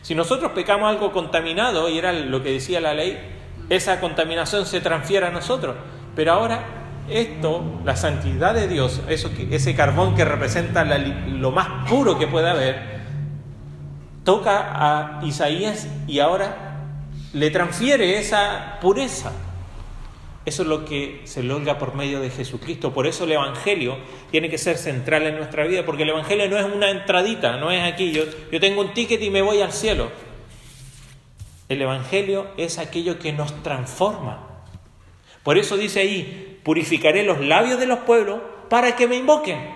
Si nosotros pecamos algo contaminado, y era lo que decía la ley, esa contaminación se transfiere a nosotros. Pero ahora esto, la santidad de Dios, ese carbón que representa lo más puro que puede haber, toca a Isaías y ahora le transfiere esa pureza. Eso es lo que se logra por medio de Jesucristo. Por eso el Evangelio tiene que ser central en nuestra vida, porque el Evangelio no es una entradita, no es aquí, yo tengo un ticket y me voy al cielo. El Evangelio es aquello que nos transforma. Por eso dice ahí: purificaré los labios de los pueblos para que me invoquen.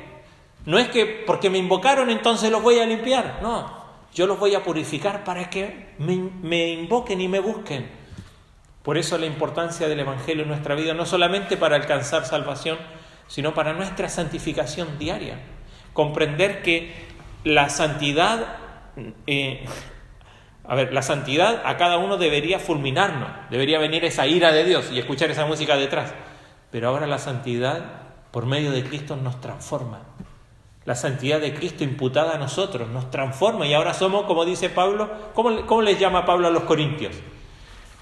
No es que porque me invocaron entonces los voy a limpiar, no. Yo los voy a purificar para que me invoquen y me busquen. Por eso la importancia del Evangelio en nuestra vida, no solamente para alcanzar salvación, sino para nuestra santificación diaria. Comprender que la santidad, la santidad a cada uno debería fulminarnos, debería venir esa ira de Dios y escuchar esa música detrás. Pero ahora la santidad por medio de Cristo nos transforma. La santidad de Cristo imputada a nosotros nos transforma y ahora somos, como dice Pablo, ¿cómo les llama Pablo a los corintios?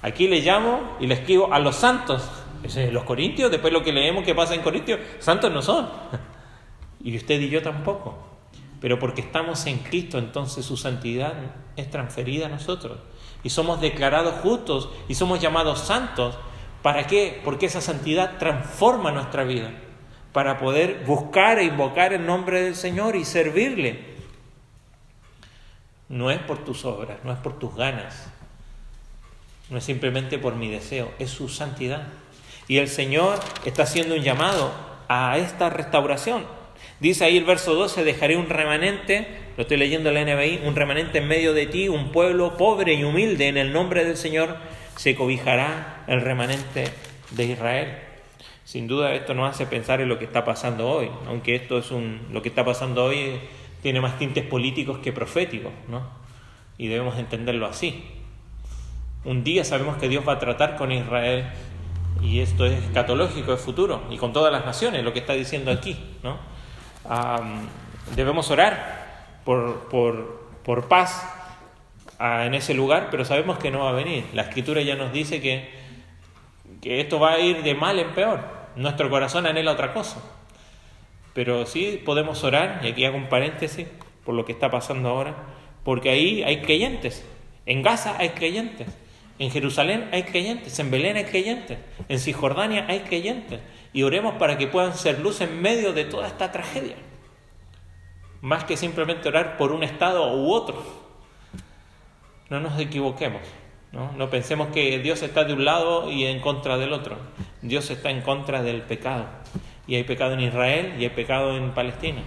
Aquí le llamo y le escribo a los santos. Los corintios, después lo que leemos que pasa en Corintios, santos no son. Y usted y yo tampoco. Pero porque estamos en Cristo, entonces su santidad es transferida a nosotros. Y somos declarados justos y somos llamados santos. ¿Para qué? Porque esa santidad transforma nuestra vida. Para poder buscar e invocar el nombre del Señor y servirle. No es por tus obras, no es por tus ganas. No es simplemente por mi deseo, es su santidad. Y el Señor está haciendo un llamado a esta restauración. Dice ahí el verso 12: dejaré un remanente, lo estoy leyendo en la NBI, un remanente en medio de ti, un pueblo pobre y humilde, en el nombre del Señor se cobijará el remanente de Israel. Sin duda esto nos hace pensar en lo que está pasando hoy, aunque lo que está pasando hoy tiene más tintes políticos que proféticos, ¿no? Y debemos entenderlo así. Un día sabemos que Dios va a tratar con Israel y esto es escatológico, es futuro, y con todas las naciones, lo que está diciendo aquí, ¿no? Debemos orar por paz en ese lugar, pero sabemos que no va a venir. La Escritura ya nos dice que esto va a ir de mal en peor. Nuestro corazón anhela otra cosa. Pero sí podemos orar, y aquí hago un paréntesis por lo que está pasando ahora, porque ahí hay creyentes. En Gaza hay creyentes. En Jerusalén hay creyentes, en Belén hay creyentes, en Cisjordania hay creyentes. Y oremos para que puedan ser luz en medio de toda esta tragedia. Más que simplemente orar por un estado u otro. No nos equivoquemos, ¿no? No pensemos que Dios está de un lado y en contra del otro. Dios está en contra del pecado. Y hay pecado en Israel y hay pecado en Palestina.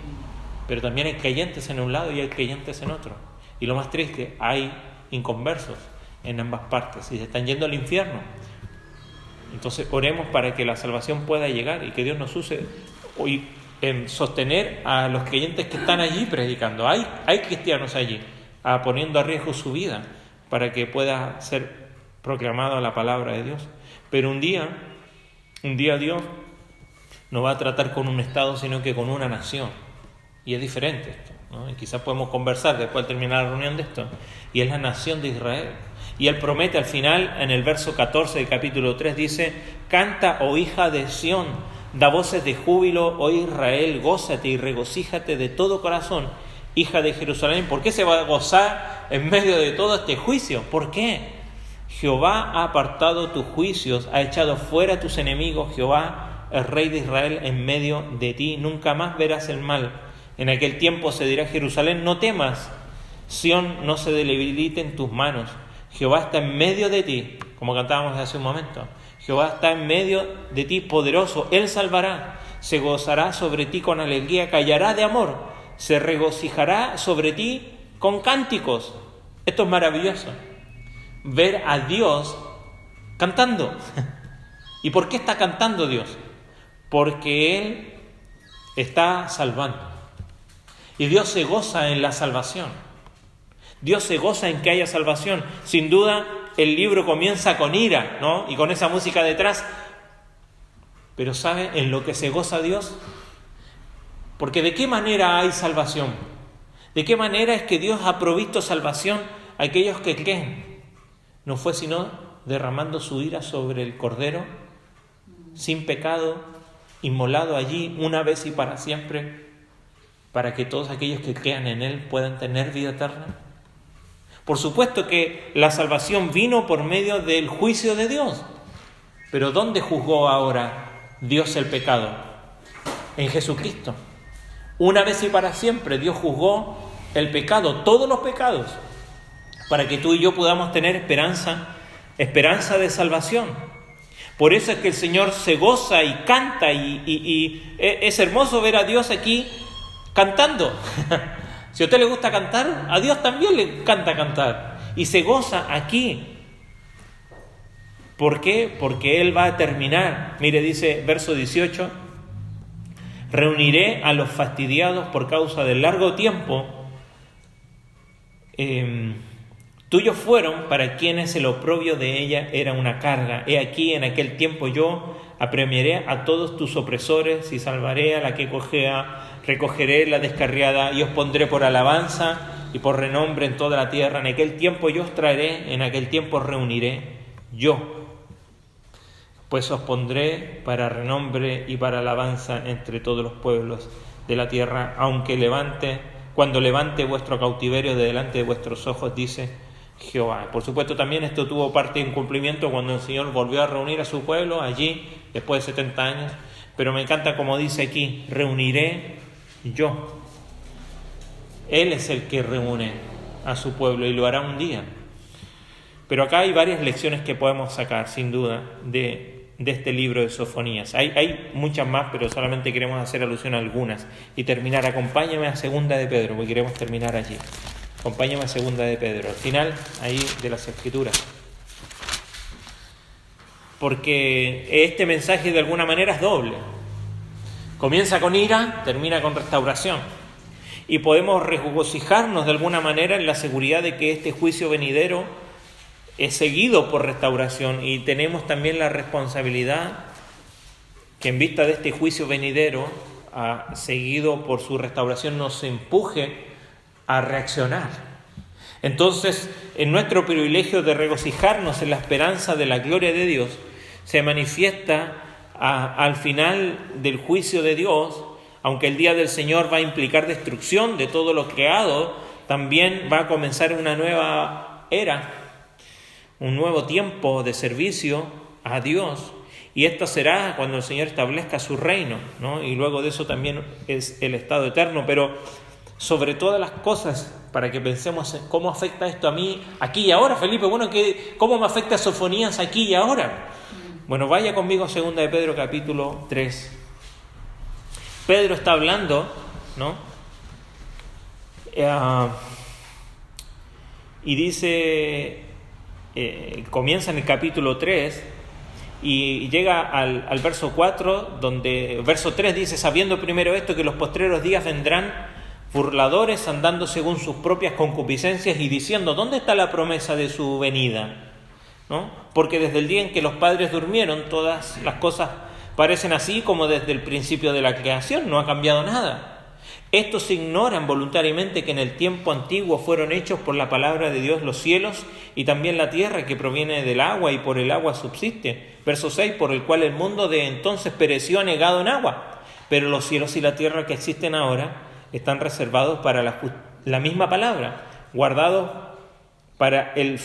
Pero también hay creyentes en un lado y hay creyentes en otro. Y lo más triste, hay inconversos en ambas partes y se están yendo al infierno. Entonces oremos para que la salvación pueda llegar y que Dios nos use hoy en sostener a los creyentes que están allí predicando. Hay cristianos allí poniendo a riesgo su vida para que pueda ser proclamada la palabra de Dios. Pero un día Dios no va a tratar con un estado, sino que con una nación. Y es diferente esto, ¿no? Y quizás podemos conversar después de terminar la reunión de esto. Y es la nación de Israel. Y Él promete al final, en el verso 14 del capítulo 3, dice: canta, oh hija de Sión, da voces de júbilo, oh Israel, gózate y regocíjate de todo corazón, hija de Jerusalén. ¿Por qué se va a gozar en medio de todo este juicio? ¿Por qué? Jehová ha apartado tus juicios, ha echado fuera tus enemigos. Jehová, el Rey de Israel, en medio de ti. Nunca más verás el mal. En aquel tiempo se dirá a Jerusalén: no temas, Sión, no se debilite en tus manos. Jehová está en medio de ti, como cantábamos hace un momento. Jehová está en medio de ti, poderoso. Él salvará, se gozará sobre ti con alegría, callará de amor, se regocijará sobre ti con cánticos. Esto es maravilloso, ver a Dios cantando. ¿Y por qué está cantando Dios? Porque Él está salvando. Y Dios se goza en la salvación. Dios se goza en que haya salvación. Sin duda, el libro comienza con ira, ¿no? Y con esa música detrás. Pero ¿sabe en lo que se goza Dios? Porque ¿de qué manera hay salvación? ¿De qué manera es que Dios ha provisto salvación a aquellos que creen? No fue sino derramando su ira sobre el Cordero, sin pecado, inmolado allí una vez y para siempre, para que todos aquellos que crean en Él puedan tener vida eterna. Por supuesto que la salvación vino por medio del juicio de Dios. Pero ¿dónde juzgó ahora Dios el pecado? En Jesucristo. Una vez y para siempre Dios juzgó el pecado, todos los pecados, para que tú y yo podamos tener esperanza de salvación. Por eso es que el Señor se goza y canta y es hermoso ver a Dios aquí cantando. Si a usted le gusta cantar, a Dios también le encanta cantar. Y se goza aquí. ¿Por qué? Porque Él va a terminar. Mire, dice verso 18: reuniré a los fastidiados por causa del largo tiempo. Tuyos fueron para quienes el oprobio de ella era una carga. He aquí, en aquel tiempo yo apremiaré a todos tus opresores y salvaré a la que cojea, recogeré la descarriada y os pondré por alabanza y por renombre en toda la tierra. En aquel tiempo yo os traeré, en aquel tiempo os reuniré yo, pues os pondré para renombre y para alabanza entre todos los pueblos de la tierra, cuando levante vuestro cautiverio de delante de vuestros ojos, dice Jehová. Por supuesto, también esto tuvo parte en cumplimiento cuando el Señor volvió a reunir a su pueblo allí después de 70 años. Pero me encanta como dice aquí: reuniré yo. Él es el que reúne a su pueblo y lo hará un día. Pero acá hay varias lecciones que podemos sacar, sin duda, de este libro de Sofonías. Hay muchas más, pero solamente queremos hacer alusión a algunas y terminar. Acompáñame a Segunda de Pedro, porque queremos terminar allí. Acompáñame a Segunda de Pedro, al final ahí de las Escrituras. Porque este mensaje de alguna manera es doble. Comienza con ira, termina con restauración. Y podemos regocijarnos de alguna manera en la seguridad de que este juicio venidero es seguido por restauración. Y tenemos también la responsabilidad que en vista de este juicio venidero, seguido por su restauración, nos empuje a reaccionar. Entonces, en nuestro privilegio de regocijarnos en la esperanza de la gloria de Dios, se manifiesta al final del juicio de Dios. Aunque el día del Señor va a implicar destrucción de todo lo creado, también va a comenzar una nueva era, un nuevo tiempo de servicio a Dios, y esto será cuando el Señor establezca su reino, ¿no? Y luego de eso también es el estado eterno. Pero sobre todas las cosas, para que pensemos en cómo afecta esto a mí aquí y ahora, Felipe, bueno, ¿cómo me afecta Sofonías aquí y ahora? Bueno, vaya conmigo a 2 de Pedro capítulo 3. Pedro está hablando, ¿no? Y dice, comienza en el capítulo 3 y llega al verso 4, donde verso 3 dice: sabiendo primero esto, que los postreros días vendrán burladores, andando según sus propias concupiscencias, y diciendo: ¿dónde está la promesa de su venida? ¿No? Porque desde el día en que los padres durmieron, todas las cosas parecen así como desde el principio de la creación, no ha cambiado nada. Estos ignoran voluntariamente que en el tiempo antiguo fueron hechos por la palabra de Dios los cielos y también la tierra, que proviene del agua y por el agua subsiste. Verso 6, por el cual el mundo de entonces pereció anegado en agua, pero los cielos y la tierra que existen ahora están reservados para la misma palabra, guardados para el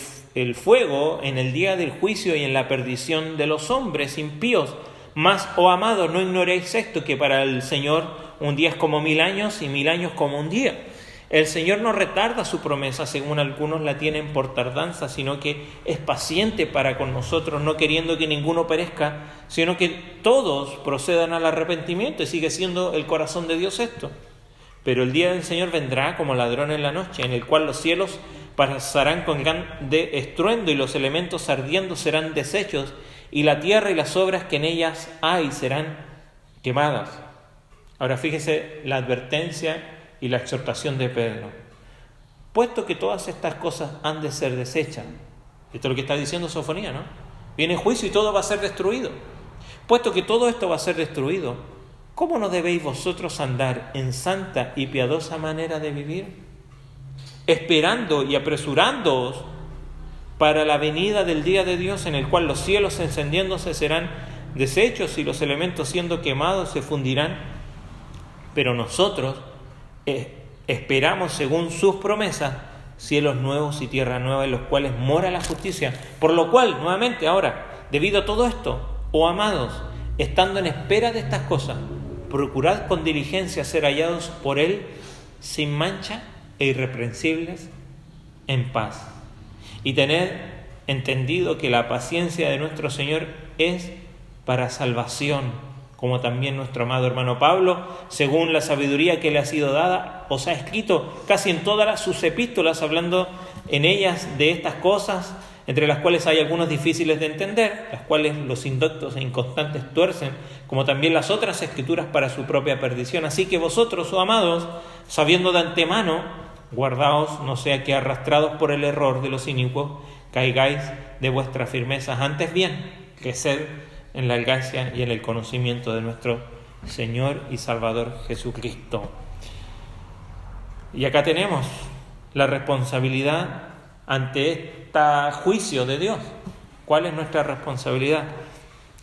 fuego en el día del juicio y en la perdición de los hombres impíos. Mas, oh amados, no ignoréis esto, que para el Señor un día es como 1000 años y 1000 años como un día. El Señor no retarda su promesa, según algunos la tienen por tardanza, sino que es paciente para con nosotros, no queriendo que ninguno perezca, sino que todos procedan al arrepentimiento, y sigue siendo el corazón de Dios esto. Pero el día del Señor vendrá como ladrón en la noche, en el cual los cielos pasarán con gran estruendo y los elementos ardiendo serán deshechos, y la tierra y las obras que en ellas hay serán quemadas. Ahora fíjese la advertencia y la exhortación de Pedro. Puesto que todas estas cosas han de ser deshechas, esto es lo que está diciendo Sofonía, ¿no? Viene juicio y todo va a ser destruido. Puesto que todo esto va a ser destruido, ¿cómo no debéis vosotros andar en santa y piadosa manera de vivir? Esperando y apresurándoos para la venida del día de Dios, en el cual los cielos encendiéndose serán deshechos y los elementos siendo quemados se fundirán. Pero nosotros esperamos, según sus promesas, cielos nuevos y tierra nueva, en los cuales mora la justicia. Por lo cual, nuevamente ahora, debido a todo esto, oh amados, estando en espera de estas cosas, procurad con diligencia ser hallados por Él sin mancha e irreprensibles en paz. Y tened entendido que la paciencia de nuestro Señor es para salvación, como también nuestro amado hermano Pablo, según la sabiduría que le ha sido dada, os ha escrito casi en todas sus epístolas, hablando en ellas de estas cosas, entre las cuales hay algunos difíciles de entender, las cuales los indoctos e inconstantes tuercen, como también las otras escrituras para su propia perdición. Así que vosotros, oh amados, sabiendo de antemano, guardaos, no sea que arrastrados por el error de los inicuos, caigáis de vuestras firmezas. Antes bien, creced en la gracia y en el conocimiento de nuestro Señor y Salvador Jesucristo. Y acá tenemos la responsabilidad ante este juicio de Dios. ¿Cuál es nuestra responsabilidad?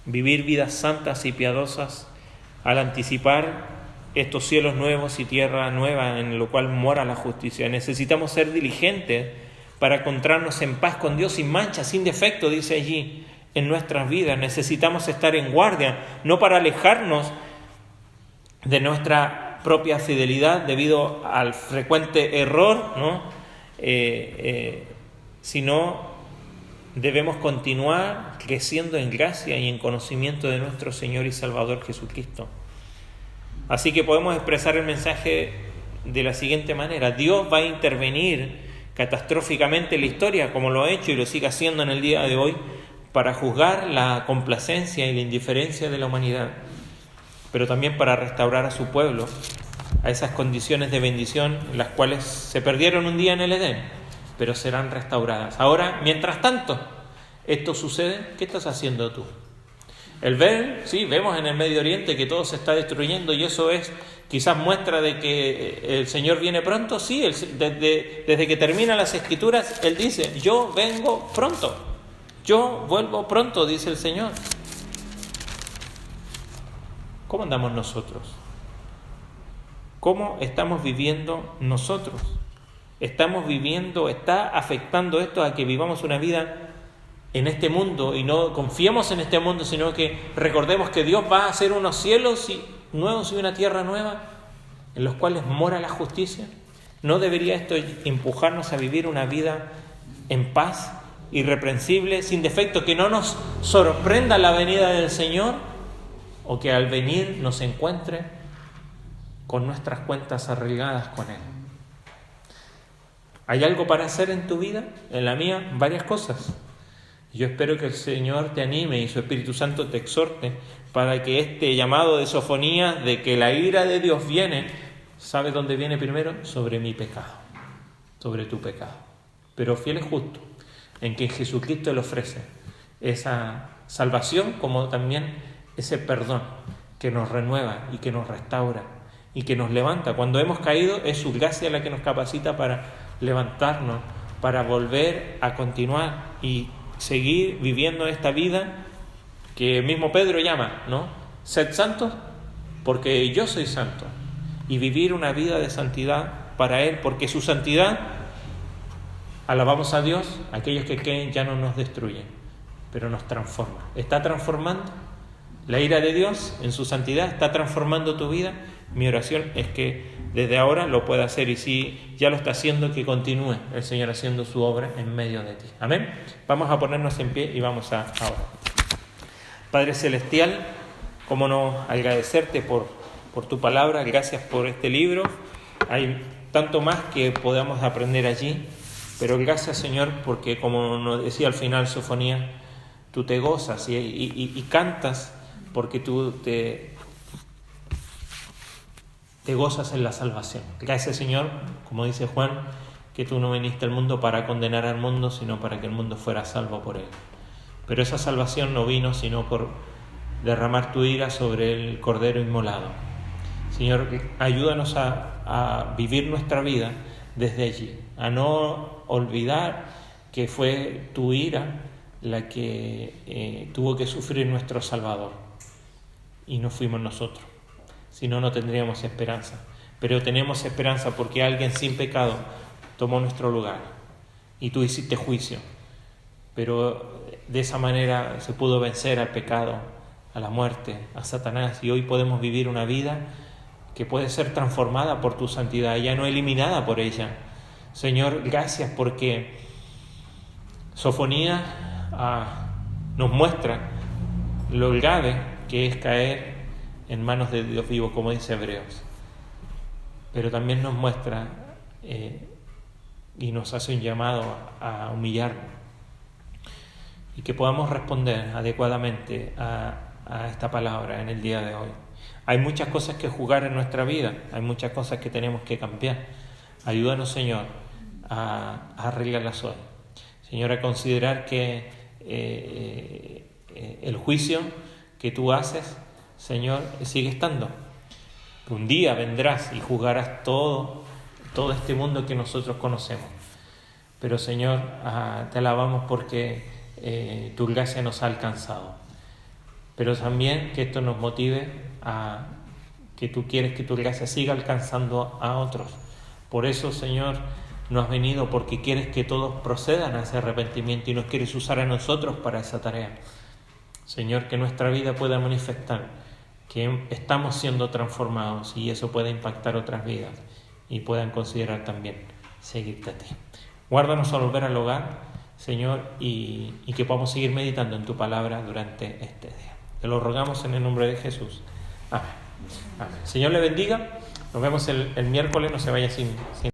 Vivir vidas santas y piadosas al anticipar estos cielos nuevos y tierra nueva en lo cual mora la justicia. Necesitamos ser diligentes para encontrarnos en paz con Dios, sin mancha, sin defecto, dice allí, en nuestras vidas. Necesitamos estar en guardia, no para alejarnos de nuestra propia fidelidad debido al frecuente error, ¿no? Sino debemos continuar creciendo en gracia y en conocimiento de nuestro Señor y Salvador Jesucristo. Así que podemos expresar el mensaje de la siguiente manera: Dios va a intervenir catastróficamente en la historia, como lo ha hecho y lo sigue haciendo en el día de hoy, para juzgar la complacencia y la indiferencia de la humanidad, pero también para restaurar a su pueblo a esas condiciones de bendición, las cuales se perdieron un día en el Edén, pero serán restauradas. Ahora, mientras tanto, esto sucede, ¿qué estás haciendo tú? El ver, sí, vemos en el Medio Oriente que todo se está destruyendo, y eso es quizás muestra de que el Señor viene pronto. Sí, desde que terminan las Escrituras, Él dice: yo vengo pronto, yo vuelvo pronto, dice el Señor. ¿Cómo andamos nosotros? ¿Cómo estamos viviendo nosotros? ¿Está afectando esto a que vivamos una vida en este mundo y no confiemos en este mundo, sino que recordemos que Dios va a hacer unos cielos nuevos y una tierra nueva en los cuales mora la justicia. ¿No debería esto empujarnos a vivir una vida en paz, irreprensible, sin defecto, que no nos sorprenda la venida del Señor o que al venir nos encuentre con nuestras cuentas arregladas con Él? ¿Hay algo para hacer en tu vida? En la mía, varias cosas. Yo espero que el Señor te anime y su Espíritu Santo te exhorte para que este llamado de Sofonías, de que la ira de Dios viene, ¿sabes dónde viene primero? Sobre mi pecado, sobre tu pecado. Pero fiel y justo, en que Jesucristo le ofrece esa salvación como también ese perdón que nos renueva y que nos restaura y que nos levanta. Cuando hemos caído es su gracia la que nos capacita para levantarnos, para volver a continuar y seguir viviendo esta vida que mismo Pedro llama, ¿no? Sed santos porque yo soy santo, y vivir una vida de santidad para Él, porque su santidad, alabamos a Dios, aquellos que creen ya no nos destruyen, pero nos transforma. ¿Está transformando? La ira de Dios en su santidad está transformando tu vida. Mi oración es que desde ahora lo pueda hacer, y si ya lo está haciendo, que continúe el Señor haciendo su obra en medio de ti. Amén. Vamos a ponernos en pie y vamos a orar. Padre Celestial, cómo no agradecerte por tu palabra. Gracias por este libro. Hay tanto más que podamos aprender allí, pero gracias, Señor, porque como nos decía al final Sofonías, tú te gozas y cantas porque tú te gozas en la salvación. Gracias, Señor, como dice Juan, que tú no viniste al mundo para condenar al mundo, sino para que el mundo fuera salvo por él. Pero esa salvación no vino sino por derramar tu ira sobre el Cordero inmolado. Señor, ayúdanos a vivir nuestra vida desde allí, a no olvidar que fue tu ira la que tuvo que sufrir nuestro Salvador, y no fuimos nosotros. Si no, no tendríamos esperanza. Pero tenemos esperanza porque alguien sin pecado tomó nuestro lugar y tú hiciste juicio. Pero de esa manera se pudo vencer al pecado, a la muerte, a Satanás, y hoy podemos vivir una vida que puede ser transformada por tu santidad, ya no eliminada por ella. Señor, gracias porque Sofonías nos muestra lo grave que es caer en manos de Dios vivo, como dice Hebreos, pero también nos muestra y nos hace un llamado a humillarnos y que podamos responder adecuadamente a esta palabra en el día de hoy. Hay muchas cosas que jugar en nuestra vida, hay muchas cosas que tenemos que cambiar. Ayúdanos, Señor, a arreglarlas hoy. Señor, a considerar que el juicio que tú haces, Señor, sigue estando. Un día vendrás y juzgarás todo este mundo que nosotros conocemos. Pero, Señor, te alabamos porque tu gracia nos ha alcanzado. Pero también que esto nos motive a que tú quieres que tu gracia siga alcanzando a otros. Por eso, Señor, no has venido porque quieres que todos procedan a ese arrepentimiento y nos quieres usar a nosotros para esa tarea. Señor, que nuestra vida pueda manifestar que estamos siendo transformados y eso pueda impactar otras vidas y puedan considerar también seguirte a ti. Guárdanos al volver al hogar, Señor, y que podamos seguir meditando en tu palabra durante este día. Te lo rogamos en el nombre de Jesús. Amén. Amén. Señor le bendiga. Nos vemos el miércoles. No se vaya sin